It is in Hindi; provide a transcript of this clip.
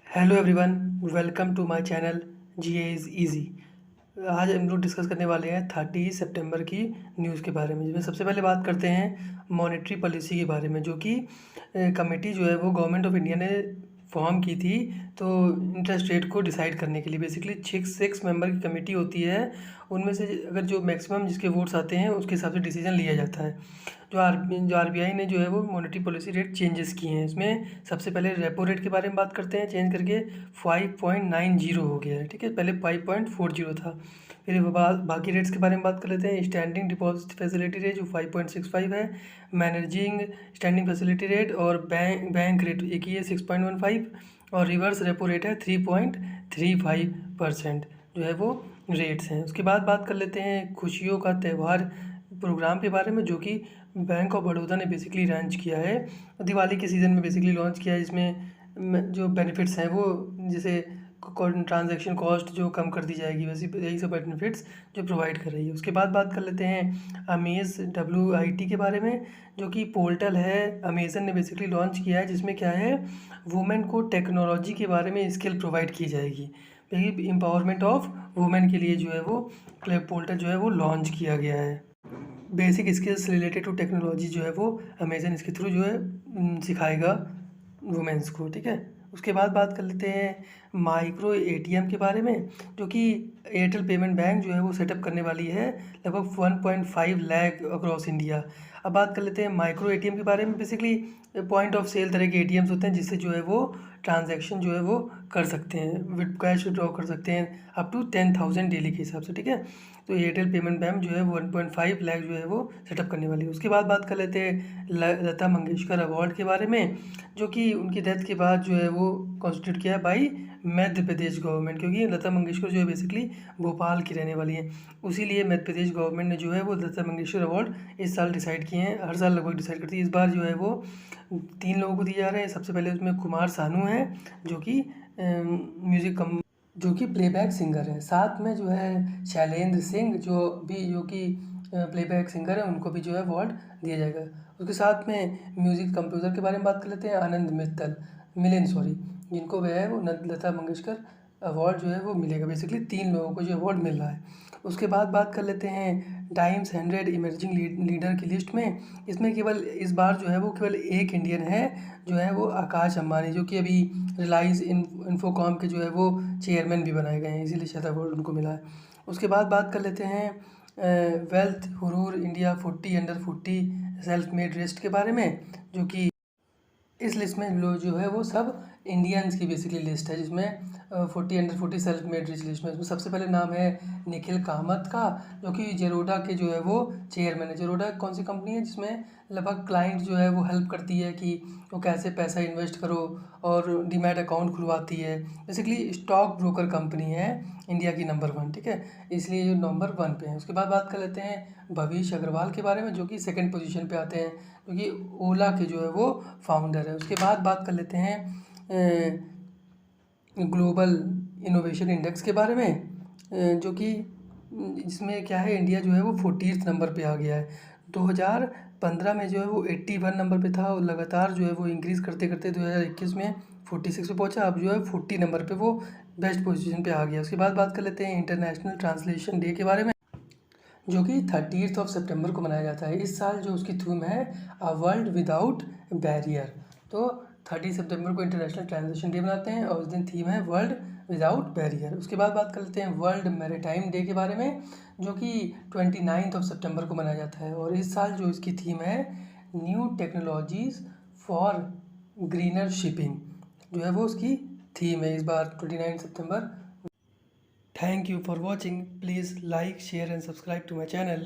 Hello everyone, welcome to my channel GA is easy. आज हम लोग डिस्कस करने वाले हैं 30 सितंबर की न्यूज़ के बारे में, जिसमें सबसे पहले बात करते हैं मॉनेटरी पॉलिसी के बारे में, जो कि कमेटी जो है वो गवर्नमेंट ऑफ इंडिया ने फॉर्म की थी। तो इंटरेस्ट रेट को डिसाइड करने के लिए बेसिकली सिक्स मेंबर की कमेटी होती है। उनमें से अगर जो मैक्सिमम जिसके वोट्स आते हैं उसके हिसाब से डिसीजन लिया जाता है। जो आरबीआई ने जो है वो मॉनेटरी पॉलिसी रेट चेंजेस किए हैं। इसमें सबसे पहले रेपो रेट के बारे में बात करते हैं, चेंज करके 5.90 हो गया है। ठीक है, पहले 5.40 था। फिर बाकी रेट्स के बारे में बात कर लेते हैं। स्टैंडिंग डिपॉजिट फैसिलिटी रेट जो 5.65 है, मैनेजिंग स्टैंडिंग फैसिलिटी रेट और बैंक रेट एक ही है 6.15, और रिवर्स रेपो रेट है 3.35% जो है वो रेट्स हैं। उसके बाद बात कर लेते हैं खुशियों का त्यौहार प्रोग्राम के बारे में, जो कि बैंक ऑफ बड़ौदा ने बेसिकली लॉन्च किया है। दिवाली के सीज़न में बेसिकली लॉन्च किया है। इसमें जो बेनिफिट्स हैं वो जैसे ट्रांजैक्शन कॉस्ट जो कम कर दी जाएगी, वैसे यही सब बेनिफिट्स जो प्रोवाइड कर रही है। उसके बाद बात कर लेते हैं अमेज़ WIT के बारे में, जो कि पोर्टल है अमेज़न ने बेसिकली लॉन्च किया है, जिसमें क्या है वुमेन को टेक्नोलॉजी के बारे में स्किल प्रोवाइड की जाएगी। एम्पावरमेंट ऑफ वुमेन के लिए जो है वो पोर्टल जो है वो लॉन्च किया गया है। Basic skills related to technology जो है वो अमेज़न इसके थ्रू जो है सिखाएगा वुमेंस को। ठीक है, उसके बाद बात कर लेते हैं माइक्रो ATM के बारे में, जो कि एयरटेल पेमेंट बैंक जो है वो सेटअप करने वाली है लगभग 1.5 लाख अक्रॉस इंडिया। अब बात कर लेते हैं माइक्रो ATM के बारे में। बेसिकली पॉइंट ऑफ सेल तरह के ATMs होते हैं, जिससे जो है वो ट्रांजैक्शन जो है वो कर सकते हैं, विद कैश विड्रॉ कर सकते हैं अप टू 10,000 डेली के हिसाब से। ठीक है, तो एयरटेल पेमेंट बैंक जो है 1.5 लाख जो है वो सेटअप करने वाली है। उसके बाद बात कर लेते हैं लता मंगेशकर अवार्ड के बारे में, जो कि उनकी डेथ के बाद जो है वो कॉन्स्टिट्यूट किया है बाई मध्य प्रदेश गवर्नमेंट, क्योंकि लता मंगेशकर जो है बेसिकली भोपाल की रहने वाली हैं। उसी लिए मध्य प्रदेश गवर्नमेंट ने जो है वो लता मंगेशकर अवार्ड इस साल डिसाइड किए हैं। हर साल लगभग डिसाइड करती है। इस बार जो है वो 3 लोगों को दिए जा रहे हैं। सबसे पहले उसमें कुमार सानू है, जो कि जो कि प्लेबैक सिंगर है। साथ में जो है शैलेंद्र सिंह जो कि प्लेबैक सिंगर है, उनको भी जो है अवार्ड दिया जाएगा। उसके साथ में म्यूज़िक कंपोज़र के बारे में बात कर लेते हैं। आनंद मिलिन जिनको वह है वो लता मंगेशकर अवार्ड जो है वो मिलेगा। बेसिकली 3 लोगों को जो अवार्ड मिल रहा है। उसके बाद बात कर लेते हैं टाइम्स 100 इमर्जिंग लीडर की लिस्ट में। इसमें केवल इस बार जो है वो केवल एक इंडियन है, जो है वो आकाश अंबानी, जो कि अभी रिलायंस इन्फोकॉम के जो है वो चेयरमैन भी बनाए गए हैं, इसीलिए शायद अवार्ड उनको मिला है। उसके बाद बात कर लेते हैं wealth Hurun India 40 under 40 self made list के बारे में, जो कि इस लिस्ट में लोग जो है वो सब इंडियंस की बेसिकली लिस्ट है, जिसमें 40 under 40 self made rich list में इसमें सबसे पहले नाम है निखिल कामत का, जो कि जेरोडा के जो है वो चेयरमैन है। जेरोडा कौन सी कंपनी है जिसमें लगभग क्लाइंट जो है वो हेल्प करती है कि वो कैसे पैसा इन्वेस्ट करो, और डीमैट अकाउंट खुलवाती है। बेसिकली स्टॉक ब्रोकर कंपनी है, इंडिया की नंबर 1। ठीक है, इसलिए ये नंबर 1 पे है। उसके बाद बात कर लेते हैं भविष्य अग्रवाल के बारे में, जो कि सेकंड पोजीशन पे आते हैं, क्योंकि ओला के जो है वो फाउंडर है। उसके बाद बात कर लेते हैं ग्लोबल इनोवेशन इंडेक्स के बारे में, जो कि इसमें क्या है इंडिया जो है वो 40th नंबर पे आ गया है। 2015 में जो है वो 81 नंबर पे था, और लगातार जो है वो इंक्रीज़ करते करते 2021 में 46 पे पहुंचा। अब जो है 40 नंबर पे वो बेस्ट पोजीशन पे आ गया। उसके बाद बात कर लेते हैं इंटरनेशनल ट्रांसलेशन डे के बारे में, जो कि 30th ऑफ सितंबर को मनाया जाता है। इस साल जो उसकी थीम है अ वर्ल्ड विदाउट बैरियर। तो 30 सितंबर को इंटरनेशनल ट्रांसलेशन डे बनाते हैं, और उस दिन थीम है वर्ल्ड विदाउट बैरियर। उसके बाद बात कर लेते हैं वर्ल्ड मैरीटाइम डे के बारे में, जो कि 29 ऑफ सितंबर को मनाया जाता है। और इस साल जो इसकी थीम है new technologies for greener shipping, जो है वो उसकी थीम है इस बार 29 सितंबर। Thank you for watching. Please like, share and subscribe to my channel.